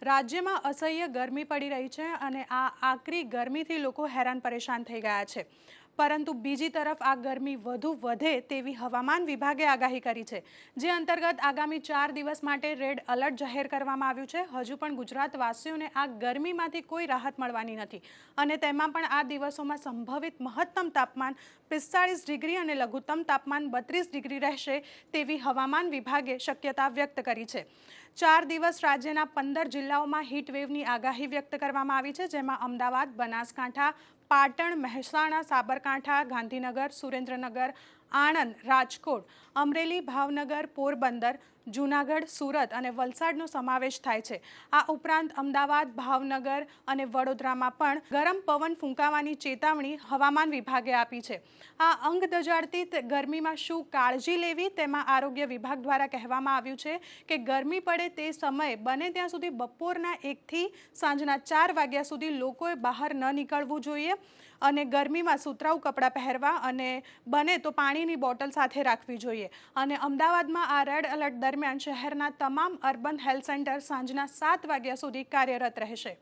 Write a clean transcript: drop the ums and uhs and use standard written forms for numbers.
રાજ્યમાં અસહ્ય ગરમી પડી રહી છે અને આ આકરી ગરમીથી લોકો હેરાન પરેશાન થઈ ગયા છે। પરંતુ બીજી તરફ આ ગરમી વધુ વધે તેવી હવામાન વિભાગે આગાહી કરી છે, જે અંતર્ગત આગામી 4 દિવસ માટે રેડ એલર્ટ જાહેર કરવામાં આવ્યું છે। હજુ પણ ગુજરાતવાસીઓને આ ગરમીમાંથી કોઈ રાહત મળવાની નથી અને તેમાં પણ આ દિવસોમાં સંભવિત મહત્તમ તાપમાન 45 ડિગ્રી અને લઘુત્તમ તાપમાન 32 ડિગ્રી રહેશે તેવી હવામાન વિભાગે શક્યતા વ્યક્ત કરી છે। 4 દિવસ રાજ્યના 15 જિલ્લાઓમાં હીટ વેવની આગાહી વ્યક્ત કરવામાં આવી છે, જેમાં અમદાવાદ, બનાસકાંઠા, પાટણ, મહેસાણા, સાબરકાંઠા, ગાંધીનગર, સુરેન્દ્રનગર, આણંદ, રાજકોટ, અમરેલી, ભાવનગર, પોરબંદર, જૂનાગઢ, સુરત અને વલસાડનો સમાવેશ થાય છે। આ ઉપરાંત અમદાવાદ, ભાવનગર અને વડોદરામાં પણ ગરમ પવન ફૂંકાવાની ચેતવણી હવામાન વિભાગે આપી છે। આ અંગ દજાડતી ગરમીમાં શું કાળજી લેવી તેમાં આરોગ્ય વિભાગ દ્વારા કહેવામાં આવ્યું છે કે ગરમી પડે તે સમયે બને ત્યાં સુધી બપોરના 1 થી સાંજના 4 વાગ્યા સુધી લોકોએ બહાર ન નીકળવું જોઈએ અને ગરમીમાં સુતરાઉ કપડાં પહેરવા અને બને તો પાણીની બોટલ સાથે રાખવી જોઈએ। અને અમદાવાદમાં આ રેડ એલર્ટ દરમિયાન શહેરના તમામ અર્બન હેલ્થ સેન્ટર સાંજના 7 વાગ્યા સુધી કાર્યરત રહેશે।